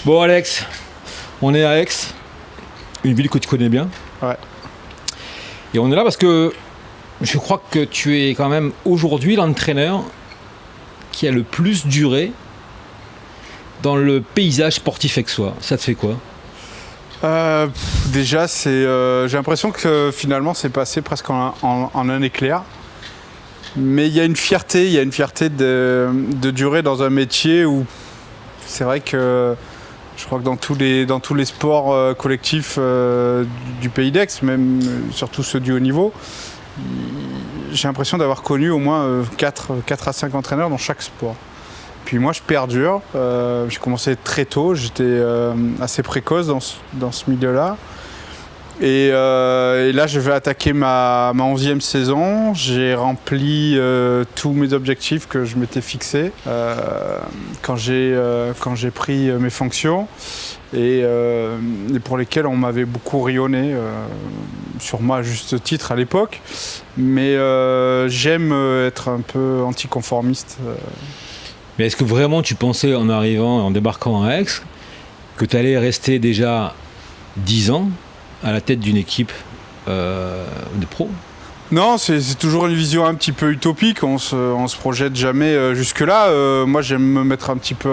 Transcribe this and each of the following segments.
Bon Alex, on est à Aix, une ville que tu connais bien. Ouais. Et on est là parce que je crois que tu es quand même aujourd'hui l'entraîneur qui a le plus duré dans le paysage sportif aixois. Ça te fait quoi ? Déjà, j'ai l'impression que finalement c'est passé presque en un éclair. Mais il y a une fierté de durer dans un métier où c'est vrai que je crois que dans tous les sports collectifs du pays d'Aix, même surtout ceux du haut niveau, j'ai l'impression d'avoir connu au moins 4 à 5 entraîneurs dans chaque sport. Puis moi je perdure, j'ai commencé très tôt, j'étais assez précoce dans ce milieu-là. Et là je vais attaquer ma 11e saison, j'ai rempli tous mes objectifs que je m'étais fixés quand j'ai pris mes fonctions et pour lesquels on m'avait beaucoup rayonné, sûrement à juste titre à l'époque, mais j'aime être un peu anticonformiste. Mais est-ce que vraiment tu pensais en arrivant, en débarquant à Aix, que tu allais rester déjà 10 ans à la tête d'une équipe de pros ? Non, c'est toujours une vision un petit peu utopique, on se projette jamais jusque-là. Moi j'aime me mettre un petit peu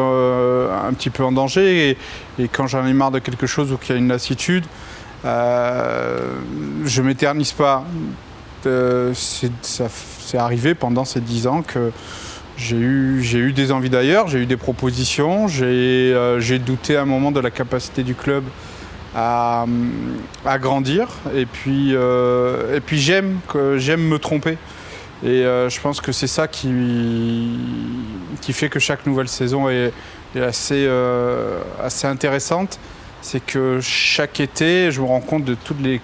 en danger et quand j'en ai marre de quelque chose ou qu'il y a une lassitude, je m'éternise pas. C'est arrivé pendant ces 10 ans que j'ai eu des envies d'ailleurs, j'ai eu des propositions, j'ai douté à un moment de la capacité du club à grandir et puis j'aime me tromper et je pense que c'est ça qui fait que chaque nouvelle saison est assez intéressante. C'est que chaque été je me rends compte de toutes les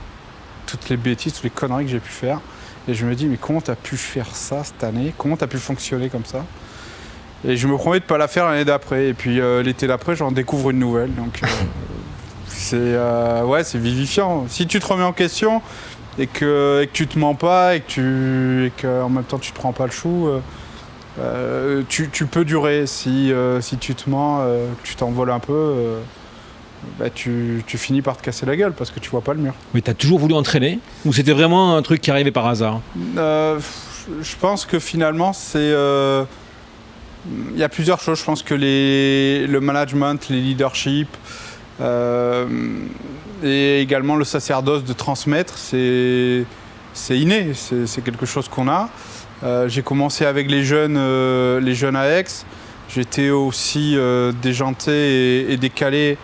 bêtises, toutes les conneries que j'ai pu faire et je me dis mais comment t'as pu faire ça cette année, comment t'as pu fonctionner comme ça, et je me promets de pas la faire l'année d'après et puis l'été d'après j'en découvre une nouvelle, donc c'est vivifiant. Si tu te remets en question et que tu te mens pas et qu'en même temps tu te prends pas le chou, tu peux durer. Si tu te mens, tu t'envoles un peu, tu finis par te casser la gueule parce que tu vois pas le mur. Mais tu as toujours voulu entraîner ou c'était vraiment un truc qui arrivait par hasard ? Je pense que finalement il y a plusieurs choses. Je pense que le management, les leaderships, et également le sacerdoce de transmettre, c'est inné, c'est quelque chose qu'on a. J'ai commencé avec les jeunes à Aix. J'étais aussi déjanté et décalé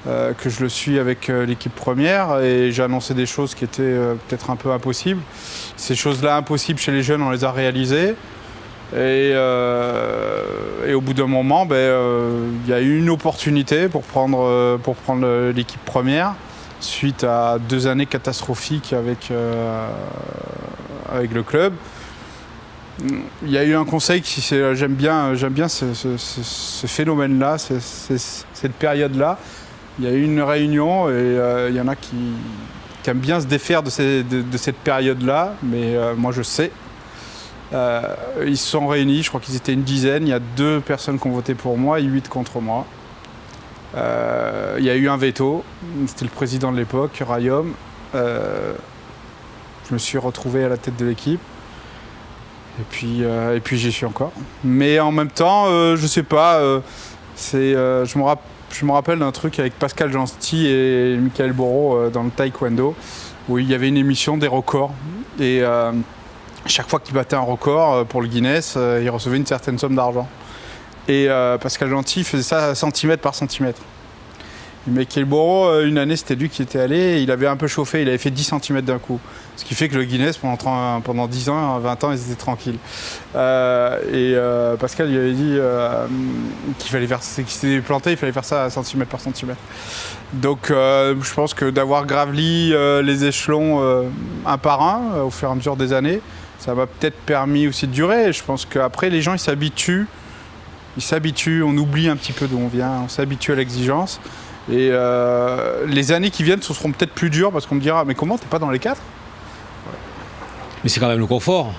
que je le suis avec l'équipe première et j'ai annoncé des choses qui étaient peut-être un peu impossibles. Ces choses-là impossibles chez les jeunes, on les a réalisées. Et au bout d'un moment, y a eu une opportunité pour prendre l'équipe première suite à 2 années catastrophiques avec le club. Il y a eu un conseil j'aime bien ce phénomène-là, cette période-là. Il y a eu une réunion et il y en a qui aiment bien se défaire de cette période-là, mais moi je sais. Ils se sont réunis, je crois qu'ils étaient une dizaine. Il y a 2 personnes qui ont voté pour moi et 8 contre moi. Il y a eu un veto. C'était le président de l'époque, Rayom. Je me suis retrouvé à la tête de l'équipe. Et puis j'y suis encore. Mais en même temps, je sais pas. Je me rappelle d'un truc avec Pascal Gensti et Michael Boro dans le taekwondo, où il y avait une émission des records. Et chaque fois qu'il battait un record pour le Guinness, il recevait une certaine somme d'argent. Et Pascal Gentil faisait ça centimètre par centimètre. Mais Michael Boro, une année, c'était lui qui était allé, il avait un peu chauffé, il avait fait 10 cm d'un coup. Ce qui fait que le Guinness, pendant 10 ans, 20 ans, ils étaient tranquilles. Pascal lui avait dit qu'il s'était planté, il fallait faire ça centimètre par centimètre. Donc je pense que d'avoir graveli les échelons un par un au fur et à mesure des années, ça m'a peut-être permis aussi de durer. Je pense qu'après, les gens, ils s'habituent, on oublie un petit peu d'où on vient, on s'habitue à l'exigence. Et les années qui viennent, ce seront peut-être plus dures parce qu'on me dira « mais comment, t'es pas dans les 4 ?» Mais c'est quand même le confort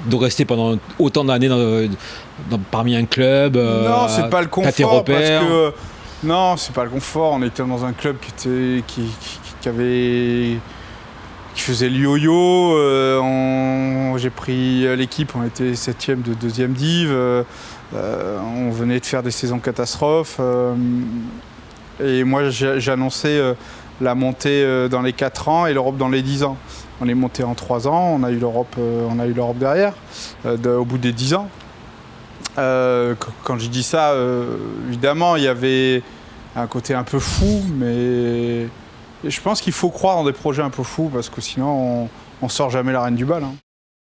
de rester pendant autant d'années parmi un club. Non, c'est pas le confort t'as tes repères. parce que Non, c'est pas le confort. On était dans un club qui faisait le yo-yo. J'ai pris l'équipe, on était 7e de 2e div. On venait de faire des saisons catastrophes. Et moi, j'annonçais la montée dans les 4 ans et l'Europe dans les 10 ans. On est monté en 3 ans, on a eu l'Europe derrière, au bout des 10 ans. Quand je dis ça, évidemment, il y avait un côté un peu fou, mais je pense qu'il faut croire dans des projets un peu fous parce que sinon, on sort jamais la reine du bal. Hein.